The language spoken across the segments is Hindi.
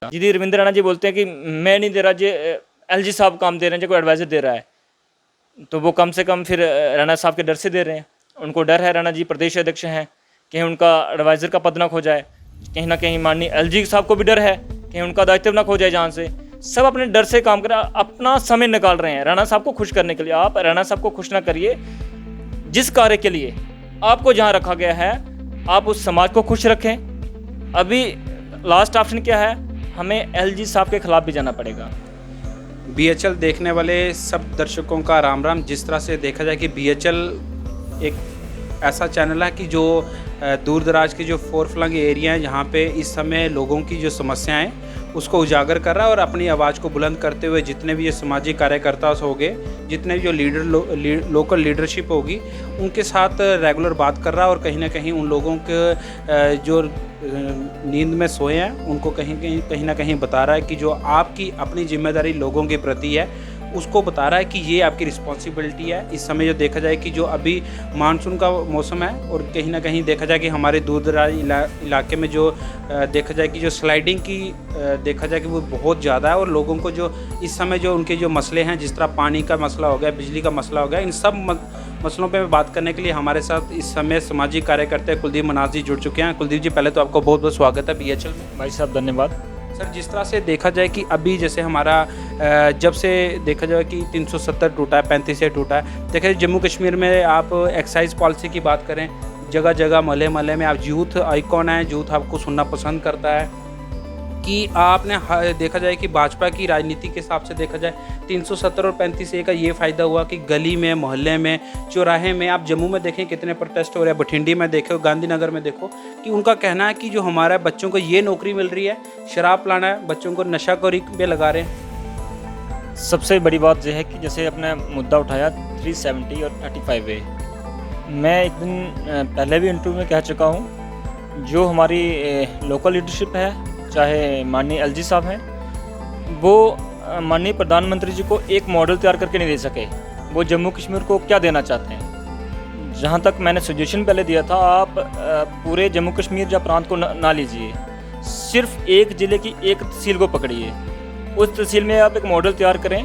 पड़ेगा। जी रविंद्र राणा जी बोलते हैं कि मैं नहीं दे रहा, जी एलजी साहब काम दे रहे हैं, जो कोई एडवाइज़र दे रहा है, तो वो कम से कम फिर राणा साहब के डर से दे रहे हैं। उनको डर है, राणा जी प्रदेश अध्यक्ष हैं, कहीं उनका एडवाइज़र का पद ना खो जाए। कहीं ना कहीं माननीय एलजी साहब को भी डर है, कहीं उनका दायित्व ना खो जाए जहाँ से। सब अपने डर से काम कर अपना समय निकाल रहे हैं राणा साहब को खुश करने के लिए। आप राणा साहब को खुश ना करिए, जिस कार्य के लिए आपको जहाँ रखा गया है आप उस समाज को खुश रखें। अभी लास्ट ऑप्शन क्या है, हमें एलजी साहब के खिलाफ भी जाना पड़ेगा। बीएचएल देखने वाले सब दर्शकों का राम राम। जिस तरह से देखा जाए कि बीएचएल एक ऐसा चैनल है कि जो दूर दराज के जो फोर फ्लंग एरिया हैं, जहाँ पे इस समय लोगों की जो समस्याएं उसको उजागर कर रहा है और अपनी आवाज़ को बुलंद करते हुए जितने भी ये सामाजिक कार्यकर्ता होंगे, जितने भी जो लोकल लीडरशिप होगी, उनके साथ रेगुलर बात कर रहा है और कहीं ना कहीं उन लोगों के जो नींद में सोए हैं उनको कहीं ना कहीं बता रहा है कि जो आपकी अपनी जिम्मेदारी लोगों के प्रति है उसको बता रहा है कि ये आपकी रिस्पॉन्सिबिलिटी है। इस समय जो देखा जाए कि जो अभी मानसून का मौसम है और कहीं ना कहीं देखा जाए कि हमारे दूर दराज इलाके में जो देखा जाए कि जो स्लाइडिंग की देखा जाए कि वो बहुत ज़्यादा है और लोगों को जो इस समय जो उनके जो मसले हैं, जिस तरह पानी का मसला हो गया, बिजली का मसला हो गया, इन सब मसलों पे बात करने के लिए हमारे साथ इस समय सामाजिक कार्यकर्ता कुलदीप मनास जी जुड़ चुके हैं। कुलदीप जी, पहले तो आपको बहुत बहुत स्वागत है बीएचएल में। भाई साहब धन्यवाद। सर, जिस तरह से देखा जाए कि अभी जैसे हमारा जब से देखा जाए कि 370 टूटा है, 35 से टूटा है, देखा जाए जम्मू कश्मीर में आप एक्साइज पॉलिसी की बात करें, जगह जगह मोहल्ले मोहल्ले में आप यूथ आइकॉन है, यूथ आपको सुनना पसंद करता है कि आपने देखा जाए कि भाजपा की राजनीति के हिसाब से देखा जाए 370 और 35A का ये फ़ायदा हुआ कि गली में, मोहल्ले में, चौराहे में, आप जम्मू में देखें कितने प्रोटेस्ट हो रहे हैं, बठिंडी में देखो, गांधीनगर में देखो, कि उनका कहना है कि जो हमारे बच्चों को ये नौकरी मिल रही है, शराब पिलाना है, बच्चों को नशाखोरी पे लगा रहे हैं। सबसे बड़ी बात यह है कि जैसे अपने मुद्दा उठाया 370 और 35A, मैं एक दिन पहले भी इंटरव्यू में कह चुका हूँ, जो हमारी लोकल लीडरशिप है, चाहे माननीय एलजी साहब हैं, वो माननीय प्रधानमंत्री जी को एक मॉडल तैयार करके नहीं दे सके। वो जम्मू कश्मीर को क्या देना चाहते हैं। जहाँ तक मैंने सजेशन पहले दिया था, आप पूरे जम्मू कश्मीर या प्रांत को ना लीजिए, सिर्फ एक ज़िले की एक तहसील को पकड़िए, उस तहसील में आप एक मॉडल तैयार करें।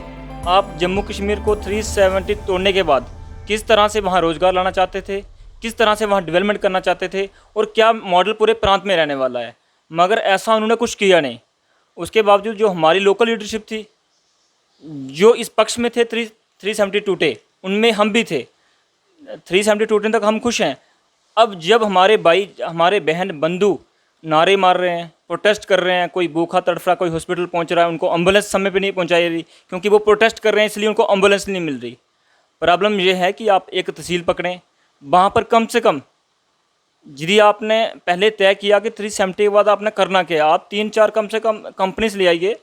आप जम्मू कश्मीर को 370 तोड़ने के बाद किस तरह से वहाँ रोज़गार लाना चाहते थे, किस तरह से वहाँ डेवलपमेंट करना चाहते थे और क्या मॉडल पूरे प्रांत में रहने वाला है, मगर ऐसा उन्होंने कुछ किया नहीं। उसके बावजूद जो हमारी लोकल लीडरशिप थी, जो इस पक्ष में थे 370 टूटे, उनमें हम भी थे। 370 टूटने तक हम खुश हैं। अब जब हमारे भाई, हमारे बहन बंधु नारे मार रहे हैं, प्रोटेस्ट कर रहे हैं, कोई भूखा तड़फ रहा, कोई हॉस्पिटल पहुंच रहा है, उनको एम्बुलेंस समय पे नहीं पहुंचाई रही क्योंकि वो प्रोटेस्ट कर रहे हैं, इसलिए उनको एम्बुलेंस नहीं मिल रही। प्रॉब्लम ये है कि आप एक तहसील पकड़ें, वहाँ पर कम से कम, यदि आपने पहले तय किया कि 370 के बाद आपने करना क्या, आप 3-4 कम से कम कंपनीज ले आइए,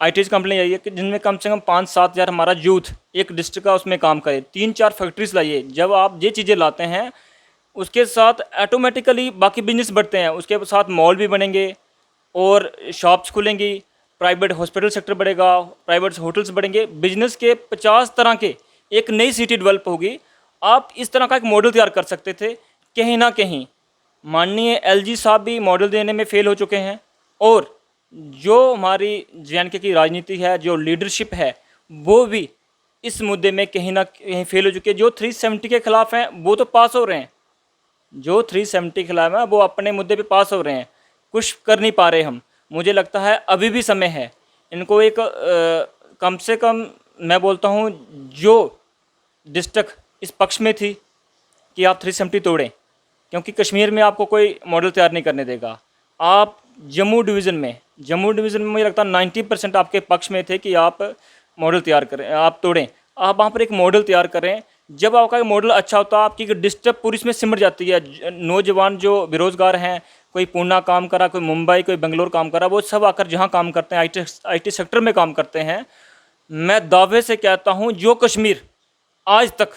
आईटीज कंपनी आइए कि जिनमें कम से कम 5-7 हज़ार हमारा यूथ एक डिस्ट्रिक्ट का उसमें काम करे। 3-4 फैक्ट्रीज लाइए। जब आप ये चीज़ें लाते हैं, उसके साथ ऑटोमेटिकली बाकी बिजनेस बढ़ते हैं, उसके साथ मॉल भी बनेंगे और शॉप्स खुलेंगी, प्राइवेट हॉस्पिटल सेक्टर बढ़ेगा, प्राइवेट होटल्स बढ़ेंगे, बिजनेस के 50 तरह के एक नई सिटी डेवलप होगी। आप इस तरह का एक मॉडल तैयार कर सकते थे। कहीं ना कहीं माननीय एलजी साहब भी मॉडल देने में फेल हो चुके हैं और जो हमारी जेएनके की राजनीति है, जो लीडरशिप है, वो भी इस मुद्दे में कहीं ना कहीं फेल हो चुकी है। जो 370 के खिलाफ हैं वो तो पास हो रहे हैं, जो 370 के खिलाफ हैं वो अपने मुद्दे पे पास हो रहे हैं, कुछ कर नहीं पा रहे हम। मुझे लगता है अभी भी समय है इनको एक कम से कम, मैं बोलता हूँ, जो डिस्ट्रिक्ट इस पक्ष में थी कि आप 370 तोड़ें, क्योंकि कश्मीर में आपको कोई मॉडल तैयार नहीं करने देगा। आप जम्मू डिवीज़न में मुझे लगता है 90% आपके पक्ष में थे कि आप मॉडल तैयार करें, आप तोड़ें। आप वहाँ पर एक मॉडल तैयार करें। जब आपका मॉडल अच्छा होता है, आपकी डिस्ट्रिक्ट पूरी इसमें सिमट जाती है। नौजवान जो बेरोज़गार हैं, कोई पूना काम करा, कोई मुंबई, कोई बेंगलोर काम करा, वो सब आकर जहाँ काम करते हैं, IT सेक्टर में काम करते हैं। मैं दावे से कहता हूँ, जो कश्मीर आज तक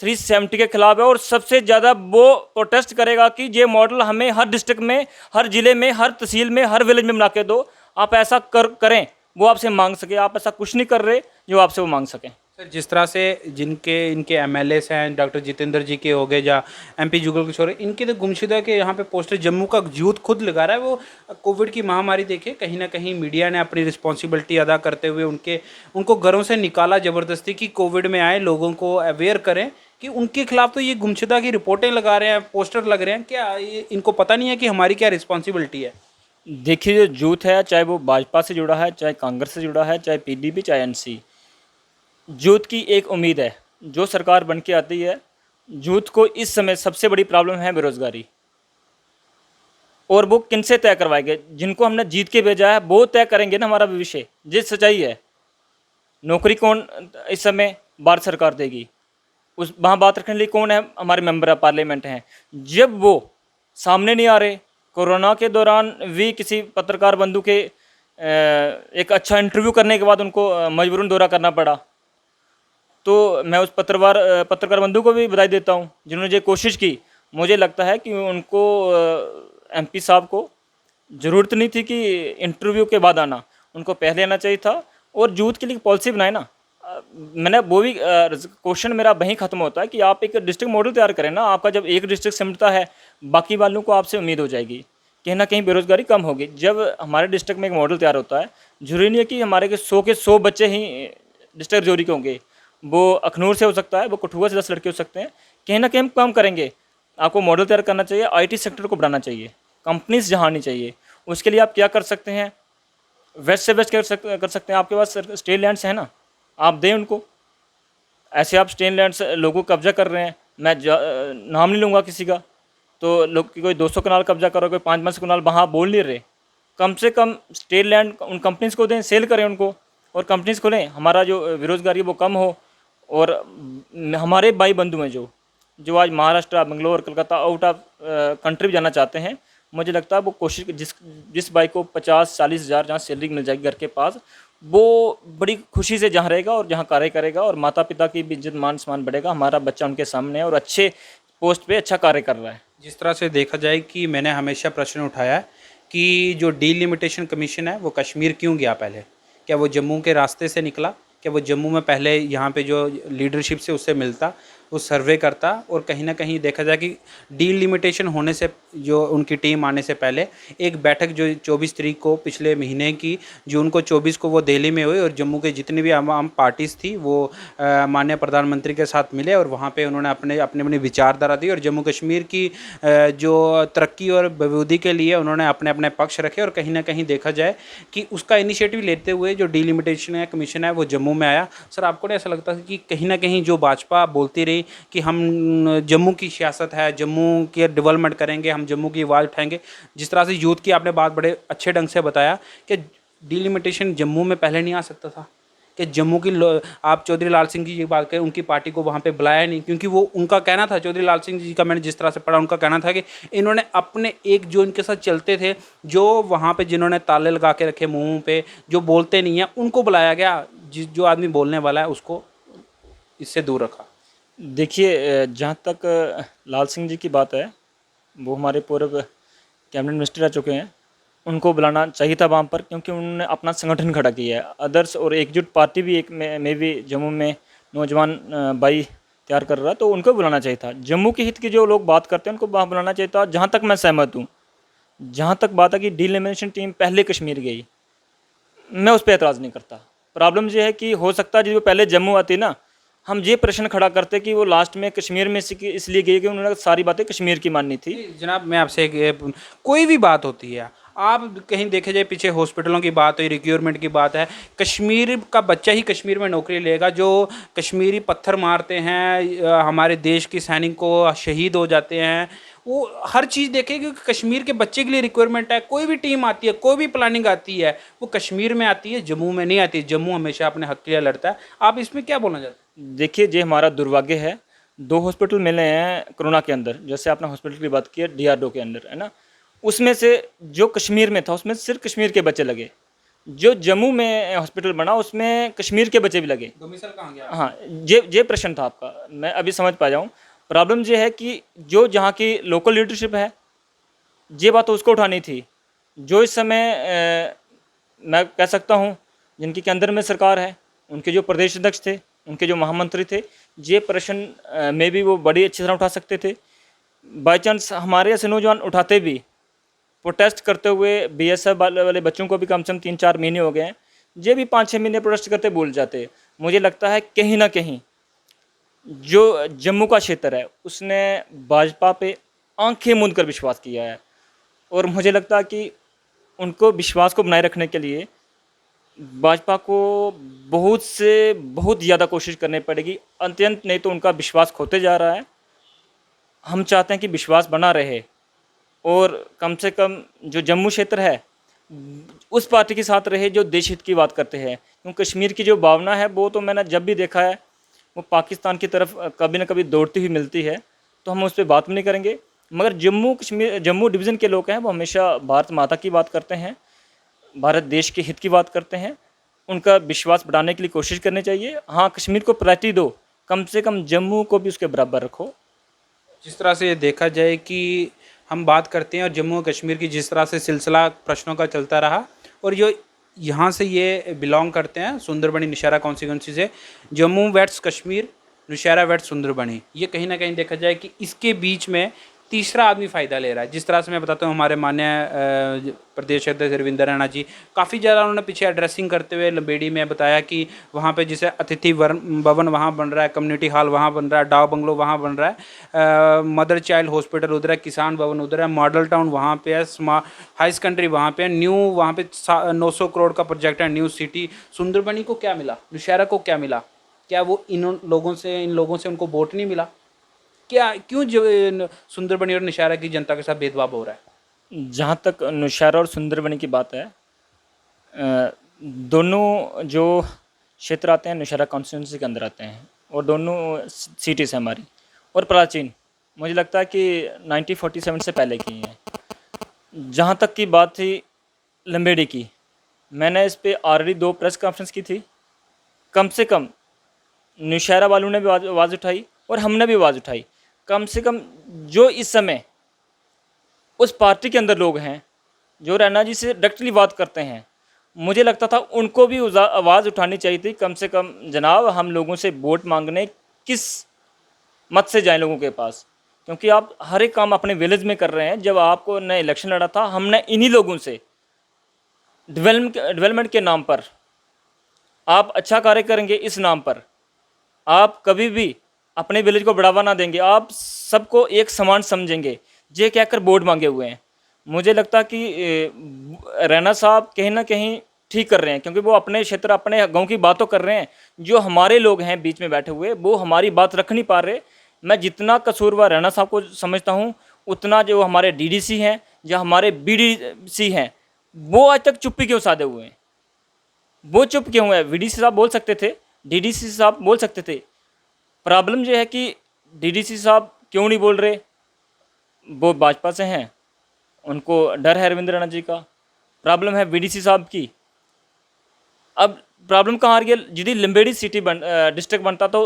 370 के खिलाफ है और सबसे ज़्यादा वो प्रोटेस्ट करेगा कि ये मॉडल हमें हर डिस्ट्रिक्ट में, हर ज़िले में, हर तहसील में, हर विलेज में बना के दो। आप ऐसा करें, वो आपसे मांग सके। आप ऐसा कुछ नहीं कर रहे जो आपसे वो मांग सकें। सर जिस तरह से जिनके इनके एमएलएस हैं, डॉक्टर जितेंद्र जी के हो गए या एमपी जुगल किशोर, इनके तो गुमशुदा के यहाँ पे पोस्टर जम्मू का यूथ खुद लगा रहा है। वो कोविड की महामारी देखे, कहीं ना कहीं मीडिया ने अपनी रिस्पॉन्सिबिलिटी अदा करते हुए उनको घरों से निकाला ज़बरदस्ती कि कोविड में आए लोगों को अवेयर करें कि उनके खिलाफ तो ये गुमशुदा की रिपोर्टें लगा रहे हैं, पोस्टर लग रहे हैं। क्या इनको पता नहीं है कि हमारी क्या रिस्पॉन्सिबिलिटी है? देखिए, जो यूथ है, चाहे वो भाजपा से जुड़ा है, चाहे कांग्रेस से जुड़ा है, चाहे पीडीपी, चाहे एनसी, यूथ की एक उम्मीद है। जो सरकार बन के आती है, यूथ को इस समय सबसे बड़ी प्रॉब्लम है बेरोज़गारी। और वो किन से तय करवाएंगे? जिनको हमने जीत के भेजा है वो तय करेंगे ना हमारा भविष्य। ये सच्चाई है। नौकरी कौन इस समय भारत सरकार देगी? उस वहाँ बात रखने के लिए कौन है? हमारे मेंबर ऑफ पार्लियामेंट हैं। जब वो सामने नहीं आ रहे, कोरोना के दौरान भी किसी पत्रकार बंधु के एक अच्छा इंटरव्यू करने के बाद उनको मजबूरन दौरा करना पड़ा। तो मैं उस पत्रकार बंधु को भी बधाई देता हूँ जिन्होंने ये कोशिश की। मुझे लगता है कि उनको एमपी साहब को ज़रूरत नहीं थी कि इंटरव्यू के बाद आना, उनको पहले आना चाहिए था और यूथ के लिए पॉलिसी बनाए ना। मैंने वो भी क्वेश्चन मेरा वहीं ख़त्म होता है कि आप एक डिस्ट्रिक्ट मॉडल तैयार करें ना। आपका जब एक डिस्ट्रिक्ट सिमटता है, बाकी वालों को आपसे उम्मीद हो जाएगी, कहीं ना कहीं बेरोज़गारी कम होगी। जब हमारे डिस्ट्रिक्ट में एक मॉडल तैयार होता है, जरूरी नहीं है कि हमारे के 100 बच्चे ही डिस्ट्रिक्ट जोरी के होंगे। वो अखनूर से हो सकता है, वो कठुआ से 10 लड़के हो सकते हैं। कहीं ना कहीं हम काम करेंगे। आपको मॉडल तैयार करना चाहिए, आईटी सेक्टर को बढ़ाना चाहिए, कंपनीज जहाँ आनी चाहिए। उसके लिए आप क्या कर सकते हैं? वेस्ट से वेस्ट कर सकते हैं। आपके पास स्टेट लैंड्स हैं ना, आप दें उनको। ऐसे आप स्टेट लैंड्स लोगों को कब्जा कर रहे हैं। मैं नाम नहीं लूँगा किसी का, तो लोग कोई 200 कनाल कब्जा कर रहा है, कोई 5-5 कनाल, वहाँ बोल नहीं रहे। कम से कम स्टेट लैंड उन कंपनीज को दें, सेल करें उनको और कंपनीज खोलें। हमारा जो बेरोज़गारी है वो कम हो। और हमारे भाई बंधु हैं जो आज Maharashtra, Bangalore, Calcutta, out of country भी जाना चाहते हैं, मुझे लगता है वो कोशिश, जिस भाई को 50-40 हज़ार जहाँ सैलरी मिल जाएगी घर के पास, वो बड़ी खुशी से जहाँ रहेगा और जहाँ कार्य करेगा और माता पिता की भी इज्जत मान सम्मान बढ़ेगा। हमारा बच्चा उनके सामने है और अच्छे पोस्ट पे अच्छा कार्य कर रहा है। जिस तरह से देखा जाए कि मैंने हमेशा प्रश्न उठाया है कि जो डीलिमिटेशन कमीशन है वो कश्मीर क्यों गया पहले? क्या वो जम्मू के रास्ते से निकला? क्या वो जम्मू में पहले यहाँ पे जो लीडरशिप से उससे मिलता, वो सर्वे करता? और कहीं ना कहीं देखा जाए कि डीलिमिटेशन होने से, जो उनकी टीम आने से पहले एक बैठक जो 24 तारीख को पिछले महीने की, जून को 24 को वो दिल्ली में हुई और जम्मू के जितनी भी आम पार्टीज़ थी वो माननीय प्रधानमंत्री के साथ मिले और वहाँ पे उन्होंने अपने अपनी विचारधारा दी और जम्मू कश्मीर की जो तरक्की और बलबूदी के लिए उन्होंने अपने अपने पक्ष रखे। और कहीं ना कहीं देखा जाए कि उसका इनिशिएटिव लेते हुए जो डीलिमिटेशन है कमीशन है वो जम्मू में आया। सर आपको नहीं ऐसा लगता कि कहीं ना कहीं जो भाजपा बोलती रही कि हम जम्मू की सियासत है, जम्मू की डेवलपमेंट करेंगे, हम जम्मू की आवाज़ उठाएंगे, जिस तरह से यूथ की आपने बात बड़े अच्छे ढंग से बताया कि डीलिमिटेशन जम्मू में पहले नहीं आ सकता था, कि जम्मू की आप चौधरी लाल सिंह जी की बात करें, उनकी पार्टी को वहाँ पे बुलाया नहीं, क्योंकि वो उनका कहना था, चौधरी लाल सिंह जी का मैंने जिस तरह से पढ़ा, उनका कहना था कि इन्होंने अपने एक जो इनके साथ चलते थे, जो वहाँ पे जिन्होंने ताले लगा के रखे मुँह पे, जो बोलते नहीं हैं, उनको बुलाया गया, जो आदमी बोलने वाला है उसको इससे दूर रखा। देखिए, जहाँ तक लाल सिंह जी की बात है, वो हमारे पूर्व कैबिनेट मिनिस्टर रह चुके हैं। उनको बुलाना चाहिए था वहाँ पर, क्योंकि उन्होंने अपना संगठन खड़ा किया है। अदर्स और एकजुट पार्टी भी एक में भी जम्मू में नौजवान भाई तैयार कर रहा है, तो उनको बुलाना चाहिए था। जम्मू के हित की जो लोग बात करते हैं उनको वहाँ बुलाना चाहिए था। जहाँ तक मैं सहमत हूँ, जहाँ तक बात है कि डीलिमिटेशन टीम पहले कश्मीर गई, मैं उस पर एतराज़ नहीं करता। प्रॉब्लम ये है कि हो सकता है जो पहले जम्मू आती ना, हम ये प्रश्न खड़ा करते कि वो लास्ट में कश्मीर में इसलिए गई कि उन्होंने सारी बातें कश्मीर की माननी थी। जनाब मैं आपसे कोई भी बात होती है, आप कहीं देखे जाए, पीछे हॉस्पिटलों की बात है, रिक्रूटमेंट की बात है, कश्मीर का बच्चा ही कश्मीर में नौकरी लेगा। जो कश्मीरी पत्थर मारते हैं, हमारे देश के सैनिक को शहीद हो जाते हैं, वो हर चीज़ देखेगी कि कश्मीर के बच्चे के लिए रिक्वायरमेंट है। कोई भी टीम आती है, कोई भी प्लानिंग आती है, वो कश्मीर में आती है, जम्मू में नहीं आती। जम्मू हमेशा अपने हक के लिए लड़ता है। आप इसमें क्या बोलना चाहते हैं? देखिए, ये हमारा दुर्भाग्य है। 2 हॉस्पिटल मिले हैं कोरोना के अंदर, जैसे आपने हॉस्पिटल की बात की है DRDO के अंदर, है ना। उसमें से जो कश्मीर में था उसमें सिर्फ कश्मीर के बच्चे लगे। जो जम्मू में हॉस्पिटल बना उसमें कश्मीर के बच्चे भी लगे। डोमिसाइल कहाँ गया? हाँ, ये प्रश्न था आपका, मैं अभी समझ पा जाऊँ। प्रॉब्लम ये है कि जो जहाँ की लोकल लीडरशिप है, ये बात तो उसको उठानी थी। जो इस समय मैं कह सकता हूँ जिनकी के अंदर में सरकार है, उनके जो प्रदेश अध्यक्ष थे, उनके जो महामंत्री थे, ये प्रश्न में भी वो बड़ी अच्छी तरह उठा सकते थे। बाई चांस हमारे ऐसे नौजवान उठाते भी, प्रोटेस्ट करते हुए बीएसएफ वाले बच्चों को भी कम से कम 3-4 महीने हो गए हैं, ये भी 5-6 महीने प्रोटेस्ट करते भूल जाते। मुझे लगता है कहीं ना कहीं जो जम्मू का क्षेत्र है उसने भाजपा पे आंखें मूंद कर विश्वास किया है, और मुझे लगता है कि उनको विश्वास को बनाए रखने के लिए भाजपा को बहुत से बहुत ज़्यादा कोशिश करनी पड़ेगी। अत्यंत नहीं तो उनका विश्वास खोते जा रहा है। हम चाहते हैं कि विश्वास बना रहे, और कम से कम जो जम्मू क्षेत्र है उस पार्टी के साथ रहे जो देश हित की बात करते हैं। क्योंकि कश्मीर की जो भावना है वो तो मैंने जब भी देखा है वो पाकिस्तान की तरफ कभी ना कभी दौड़ती हुई मिलती है, तो हम उस पर बात नहीं करेंगे। मगर जम्मू डिवीज़न के लोग हैं वो हमेशा भारत माता की बात करते हैं, भारत देश के हित की बात करते हैं। उनका विश्वास बढ़ाने के लिए कोशिश करनी चाहिए। हाँ, कश्मीर को प्रायोरिटी दो, कम से कम जम्मू को भी उसके बराबर रखो। जिस तरह से देखा जाए कि हम बात करते हैं और जम्मू और कश्मीर की जिस तरह से सिलसिला प्रश्नों का चलता रहा, और जो यहाँ से ये बिलोंग करते हैं सुंदरबनी नौशहरा कॉन्स्टिट्यूंसी से, जम्मू वेट्स कश्मीर, नौशहरा वेट्स सुंदरबनी, ये कहीं ना कहीं देखा जाए कि इसके बीच में तीसरा आदमी फ़ायदा ले रहा है। जिस तरह से मैं बताता हूँ, हमारे माननीय प्रदेश अध्यक्ष रविंद्र रैना जी काफ़ी ज़्यादा उन्होंने पीछे एड्रेसिंग करते हुए लंबेड़ी में बताया कि वहाँ पे जैसे अतिथि भवन वहाँ बन रहा है, कम्युनिटी हॉल वहाँ बन रहा है, डाक बंगलो वहाँ बन रहा है, मदर चाइल्ड हॉस्पिटल उधर है, किसान भवन उधर है, मॉडल टाउन वहाँ पे है, हाई सेकेंडरी वहाँ पे है, न्यू वहाँ पे 900 करोड़ का प्रोजेक्ट है, न्यू सिटी। सुंदरबनी को क्या मिला, नौशहरा को क्या मिला? क्या वो इन लोगों से उनको वोट नहीं मिला? क्या क्यों जो सुंदरबनी और नौशहरा की जनता के साथ भेदभाव हो रहा है? जहाँ तक नौशहरा और सुंदरबनी की बात है, दोनों जो क्षेत्र आते हैं नौशहरा कॉन्स्टिट्यूंसी के अंदर आते हैं, और दोनों सिटीज़ हैं हमारी, और प्राचीन मुझे लगता है कि 1947 से पहले की हैं। जहाँ तक की बात थी लंबेड़ी की, मैंने इस पे ऑलरेडी 2 प्रेस कॉन्फ्रेंस की थी। कम से कम नौशहरा वालों ने भी आवाज़ उठाई और हमने भी आवाज़ उठाई। कम से कम जो इस समय उस पार्टी के अंदर लोग हैं जो रैना जी से डायरेक्टली बात करते हैं, मुझे लगता था उनको भी आवाज़ उठानी चाहिए थी। कम से कम जनाब, हम लोगों से वोट मांगने किस मत से जाएं लोगों के पास, क्योंकि आप हर एक काम अपने विलेज में कर रहे हैं। जब आपको नया इलेक्शन लड़ा था, हमने इन्हीं लोगों से डेवलपमेंट के नाम पर, आप अच्छा कार्य करेंगे इस नाम पर, आप कभी भी अपने विलेज को बढ़ावा ना देंगे, आप सबको एक समान समझेंगे, ये कहकर वोट मांगे हुए हैं। मुझे लगता कि रैना साहब कहीं ना कहीं ठीक कर रहे हैं, क्योंकि वो अपने क्षेत्र अपने गांव की बात तो कर रहे हैं। जो हमारे लोग हैं बीच में बैठे हुए, वो हमारी बात रख नहीं पा रहे। मैं जितना कसूरवार रैना साहब को समझता हूँ, उतना जो हमारे डीडीसी हैं या हमारे बीडीसी हैं, वो आज तक चुप्पी क्यों साधे हुए हैं? वो चुप क्यों है? वीडीसी साहब बोल सकते थे, डीडीसी साहब बोल सकते थे। प्रॉब्लम ये है कि डीडीसी साहब क्यों नहीं बोल रहे? वो भाजपा से हैं, उनको डर है रविंद्र रैना जी का। प्रॉब्लम है बीडीसी साहब की। अब प्रॉब्लम कहाँ आ रही है? यदि लंबेड़ी सिटी डिस्ट्रिक्ट बनता तो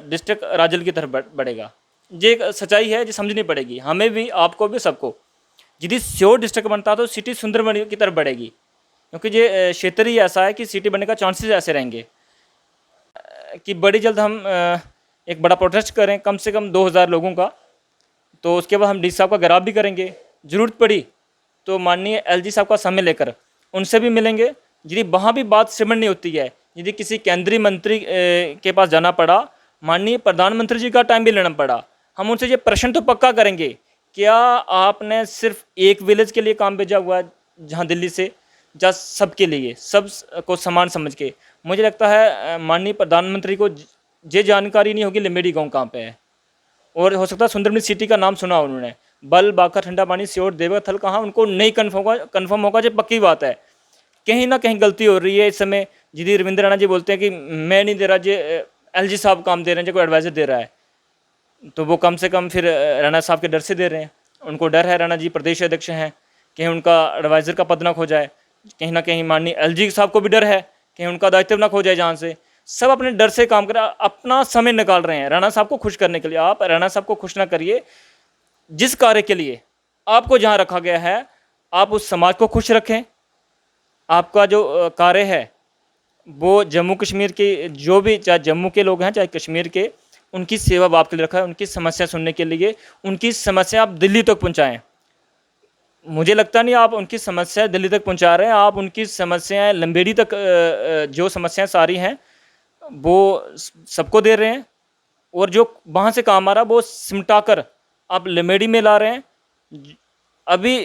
डिस्ट्रिक्ट राजल की तरफ बढ़ेगा। ये एक सच्चाई है जो समझनी पड़ेगी हमें भी, आपको भी, सबको। यदि श्योर डिस्ट्रिक्ट बनता तो सिटी सुंदरबनी की तरफ बढ़ेगी, क्योंकि ये क्षेत्र ही ऐसा है कि सिटी बनने का चांसेस ऐसे रहेंगे कि बड़ी जल्द हम एक बड़ा प्रोटेस्ट करें, कम से कम 2000 लोगों का। तो उसके बाद हम डी साहब का घेराव भी करेंगे, ज़रूरत पड़ी तो माननीय एलजी साहब का समय लेकर उनसे भी मिलेंगे। यदि वहाँ भी बात सिमट नहीं होती है, यदि किसी केंद्रीय मंत्री के पास जाना पड़ा, माननीय प्रधानमंत्री जी का टाइम भी लेना पड़ा, हम उनसे ये प्रश्न तो पक्का करेंगे, क्या आपने सिर्फ एक विलेज के लिए काम भेजा हुआ है जहाँ दिल्ली से, या सबके लिए, सब को समान समझ के? मुझे लगता है माननीय प्रधानमंत्री को ये जानकारी नहीं होगी लंबेड़ी गाँव कहाँ पे है, और हो सकता है सुंदरबनी सिटी का नाम सुना उन्होंने, बल बांका ठंडा पानी सियोर देवगा थल कहाँ उनको नहीं कन्फर्म होगा। जो पक्की बात है, कहीं ना कहीं गलती हो रही है इस समय। यदि रविंद्र रैना जी बोलते हैं कि मैं नहीं दे रहा, जो एलजी साहब काम दे रहे हैं, जो कोई एडवाइजर दे रहा है, तो वो कम से कम फिर रैना साहब के डर से दे रहे हैं। उनको डर है, रैना जी प्रदेश अध्यक्ष हैं, कहीं उनका एडवाइज़र का पद ना खो जाए। कहीं ना कहीं माननीय एलजी साहब को भी डर है, कहीं उनका दायित्व ना खो जाए। जहाँ से सब अपने डर से काम कर अपना समय निकाल रहे हैं रैना साहब को खुश करने के लिए। आप रैना साहब को खुश ना करिए, जिस कार्य के लिए आपको जहाँ रखा गया है, आप उस समाज को खुश रखें। आपका जो कार्य है वो जम्मू कश्मीर के जो भी, चाहे जम्मू के लोग हैं चाहे कश्मीर के, उनकी सेवा बाप के लिए रखा है, उनकी समस्या सुनने के लिए। उनकी समस्या आप दिल्ली तक पहुंचाएं। मुझे लगता नहीं आप उनकी समस्या दिल्ली तक पहुंचा रहे हैं, आप उनकी समस्याएं लंबेड़ी तक जो समस्याएं सारी हैं वो सबको दे रहे हैं, और जो वहाँ से काम आ रहा वो सिमटा कर आप लंबेड़ी में ला रहे हैं। अभी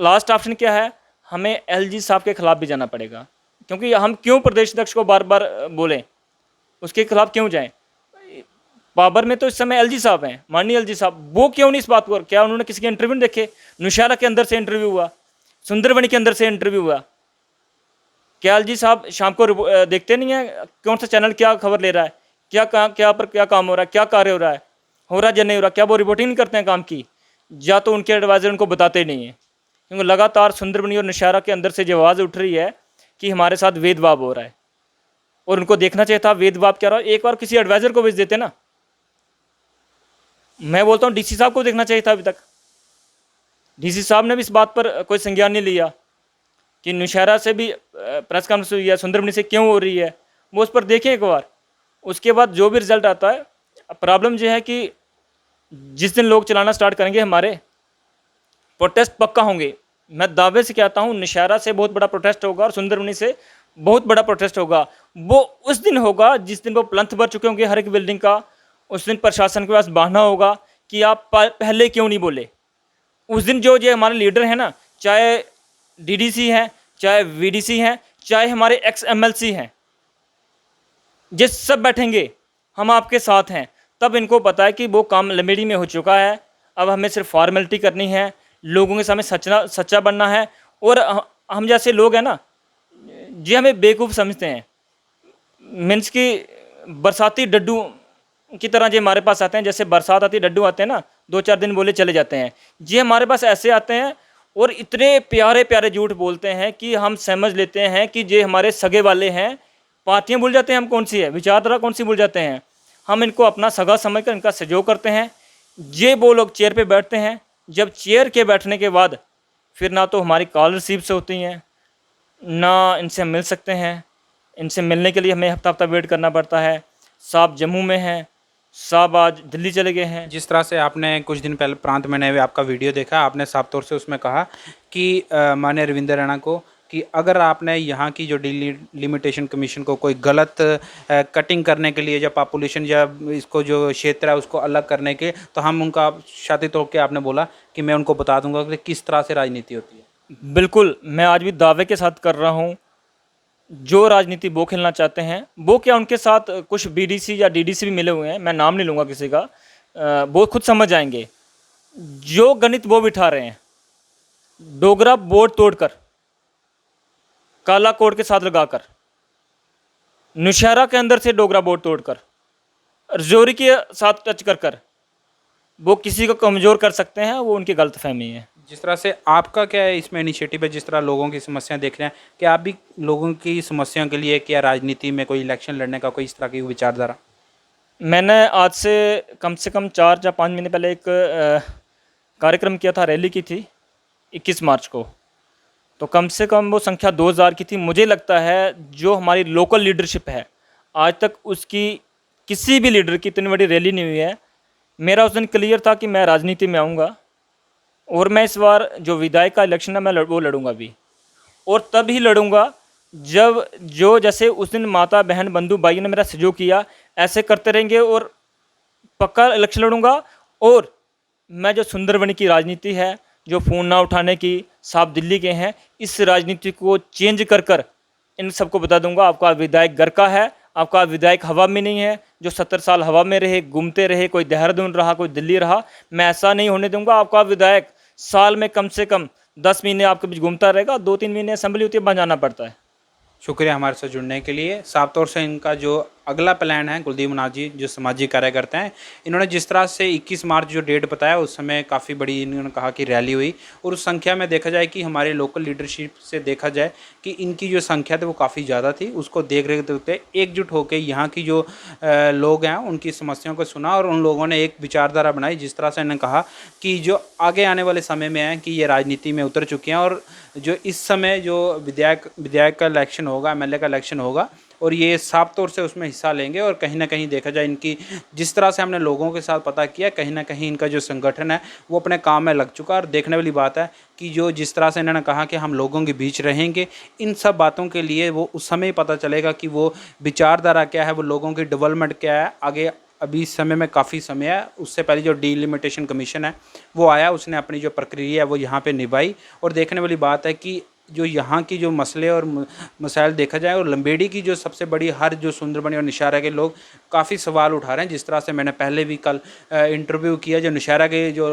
लास्ट ऑप्शन क्या है, हमें एलजी साहब के खिलाफ भी जाना पड़ेगा, क्योंकि हम क्यों प्रदेश अध्यक्ष को बार बार बोलें, उसके खिलाफ क्यों जाएं। पावर में तो इस समय एलजी साहब हैं, माननीय एलजी साहब, वो क्यों नहीं इस बात को, क्या उन्होंने किसी के इंटरव्यू नहीं देखे? नौशहरा के अंदर से इंटरव्यू हुआ, सुंदरबनी के अंदर से इंटरव्यू हुआ, क्या एलजी साहब शाम को देखते नहीं है कौन सा चैनल क्या खबर ले रहा है, क्या काम हो रहा है, क्या कार्य हो रहा है या नहीं हो रहा, क्या वो रिपोर्टिंग नहीं करते हैं काम की? या तो उनके एडवाइज़र उनको बताते नहीं हैं, क्योंकि लगातार सुंदरबनी और नौशहरा के अंदर से जो आवाज़ उठ रही है कि हमारे साथ भेदभाव हो रहा है, और उनको देखना चाहिए था भेदभाव क्या रहा है। एक बार किसी एडवाइज़र को भेज देते ना। मैं बोलता हूँ डीसी साहब को देखना चाहिए था, अभी तक डीसी साहब ने भी इस बात पर कोई संज्ञान नहीं लिया कि नौशहरा से भी प्रेस कॉन्फ्रेंस हुई है, सुंदरबनी से क्यों हो रही है, वो उस पर देखें एक बार। उसके बाद जो भी रिजल्ट आता है, प्रॉब्लम ये है कि जिस दिन लोग चलाना स्टार्ट करेंगे हमारे, प्रोटेस्ट पक्का होंगे। मैं दावे से कहता हूँ नौशहरा से बहुत बड़ा प्रोटेस्ट होगा और सुंदरबनी से बहुत बड़ा प्रोटेस्ट होगा। वो उस दिन होगा जिस दिन वो प्लंथ भर चुके होंगे हर एक बिल्डिंग का। उस दिन प्रशासन के पास बहाना होगा कि आप पहले क्यों नहीं बोले। उस दिन जो हमारे लीडर हैं ना, चाहे डीडीसी हैं, चाहे वीडीसी हैं, चाहे हमारे एक्स एमएलसी हैं, ये सब बैठेंगे, हम आपके साथ हैं। तब इनको पता है कि वो काम लंबेड़ी में हो चुका है, अब हमें सिर्फ फॉर्मेलिटी करनी है, लोगों के सामने सच्चा बनना है। और हम जैसे लोग हैं ना, जी हमें बेवकूफ़ समझते हैं, मीन्स कि बरसाती डड्डू की तरह जो हमारे पास आते हैं, जैसे बरसात आती है डड्डू आते हैं ना, 2-4 दिन बोले चले जाते हैं, ये हमारे पास ऐसे आते हैं और इतने प्यारे प्यारे झूठ बोलते हैं कि हम समझ लेते हैं कि ये हमारे सगे वाले हैं। पार्टियां भूल जाते हैं हम कौन सी है, विचारधारा कौन सी भूल जाते हैं। हम इनको अपना सगा समझकर इनका सहयोग करते हैं। ये वो लोग चेयर पे बैठते हैं, जब चेयर के बैठने के बाद फिर ना तो हमारी कॉल रिसीव से होती हैं, ना इनसे हम मिल सकते हैं। इनसे मिलने के लिए हमें हफ्ता हफ्ता वेट करना पड़ता है। साहब जम्मू में हैं, साहब आज दिल्ली चले गए हैं। जिस तरह से आपने कुछ दिन पहले प्रांत में नए आपका वीडियो देखा, आपने साफ तौर से उसमें कहा कि माननीय रविंद्र रैना को कि अगर आपने यहाँ की जो डिलिमिटेशन कमीशन को कोई गलत कटिंग करने के लिए या पॉपुलेशन या इसको जो क्षेत्र है उसको अलग करने के, तो हम उनका छाती तोड़ के आपने बोला कि मैं उनको बता दूंगा कि किस तरह से राजनीति होती है। बिल्कुल, मैं आज भी दावे के साथ कर रहा हूँ, जो राजनीति वो खेलना चाहते हैं, वो क्या उनके साथ कुछ बीडीसी या डीडीसी भी मिले हुए हैं, मैं नाम नहीं लूँगा किसी का, वो खुद समझ जाएंगे। जो गणित वो बिठा रहे हैं, डोगरा बोर्ड तोड़कर, काला कोड के साथ लगाकर, नौशहरा के अंदर से डोगरा बोर्ड तोड़कर, रजौरी के साथ टच कर वो किसी को कमज़ोर कर सकते हैं, वो उनकी गलतफहमी है। जिस तरह से आपका क्या है इसमें इनिशिएटिव है, जिस तरह लोगों की समस्याएं देख रहे हैं, कि आप भी लोगों की समस्याओं के लिए क्या राजनीति में कोई इलेक्शन लड़ने का कोई इस तरह की विचारधारा? मैंने आज से कम 4 या 5 महीने पहले एक कार्यक्रम किया था, रैली की थी 21 मार्च को, तो कम से कम वो संख्या 2000 की थी। मुझे लगता है जो हमारी लोकल लीडरशिप है, आज तक उसकी किसी भी लीडर की इतनी बड़ी रैली नहीं हुई है। मेरा उस दिन क्लियर था कि मैं राजनीति में आऊँगा और मैं इस बार जो विधायक का इलेक्शन है मैं वो लड़ूंगा भी, और तब ही लड़ूंगा जब जो जैसे उस दिन माता बहन बंधु भाई ने मेरा सहयोग किया, ऐसे करते रहेंगे और पक्का इलेक्शन लड़ूंगा। और मैं जो सुंदरबनी की राजनीति है, जो फ़ोन ना उठाने की, साहब दिल्ली के हैं, इस राजनीति को चेंज कर इन सबको बता दूंगा आपका विधायक घर का है, आपका विधायक हवा में नहीं है। जो 70 साल हवा में रहे, घूमते रहे, कोई देहरादून रहा, कोई दिल्ली रहा, मैं ऐसा नहीं होने दूंगा। आपका विधायक साल में कम से कम 10 महीने आपके बीच घूमता रहेगा, 2-3 महीने असेंबली होती है, वहाँ जाना पड़ता है। शुक्रिया हमारे साथ जुड़ने के लिए। साफ तौर से इनका जो अगला प्लान है, कुलदीप मुनाज जी जो सामाजिक कार्यकर्ता हैं, इन्होंने जिस तरह से 21 मार्च जो डेट बताया, उस समय काफ़ी बड़ी इन्होंने कहा कि रैली हुई, और उस संख्या में देखा जाए कि हमारे लोकल लीडरशिप से देखा जाए कि इनकी जो संख्या थी वो काफ़ी ज़्यादा थी। उसको देख रहे थे एकजुट होकर यहाँ की जो लोग हैं उनकी समस्याओं को सुना और उन लोगों ने एक विचारधारा बनाई। जिस तरह से इन्होंने कहा कि जो आगे आने वाले समय में है कि ये राजनीति में उतर चुके हैं और जो इस समय जो विधायक का इलेक्शन होगा, एमएलए का इलेक्शन होगा, और ये साफ तौर से उसमें हिस्सा लेंगे। और कहीं ना कहीं देखा जाए इनकी जिस तरह से हमने लोगों के साथ पता किया, कहीं ना कहीं इनका जो संगठन है वो अपने काम में लग चुका है। और देखने वाली बात है कि जो जिस तरह से इन्होंने कहा कि हम लोगों के बीच रहेंगे, इन सब बातों के लिए वो उस समय ही पता चलेगा कि वो विचारधारा क्या है, वो लोगों की डेवलपमेंट क्या है। आगे अभी इस समय में काफ़ी समय है, उससे पहले जो डिलिमिटेशन कमीशन है वो आया, उसने अपनी जो प्रक्रिया है वो यहाँ पे निभाई। और देखने वाली बात है कि जो यहाँ की जो मसले और मसाइल देखा जाए, और लंबेड़ी की जो सबसे बड़ी हर जो सुंदरबनी और नौशहरा के लोग काफ़ी सवाल उठा रहे हैं। जिस तरह से मैंने पहले भी कल इंटरव्यू किया, जो नौशहरा के जो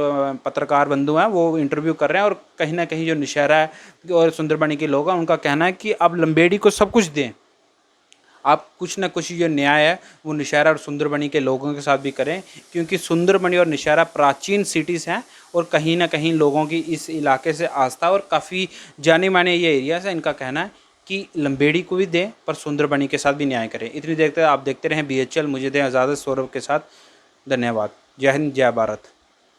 पत्रकार बंधु हैं वो इंटरव्यू कर रहे हैं, और कहीं ना कहीं जो नौशहरा और सुंदरबनी के लोग हैं उनका कहना है कि अब लंबेड़ी को सब कुछ दें, आप कुछ ना कुछ जो न्याय है वो नौशहरा और सुंदरबनी के लोगों के साथ भी करें, क्योंकि सुंदरबनी और नौशहरा प्राचीन सिटीज़ हैं और कहीं ना कहीं लोगों की इस इलाके से आस्था और काफ़ी जाने माने ये एरियाज है। इनका कहना है कि लंबेड़ी को भी दें पर सुंदरबनी के साथ भी न्याय करें। इतनी देर तक आप देखते रहें BHL, मुझे दें इजाज़त सौरभ के साथ। धन्यवाद। जय हिंद, जय भारत।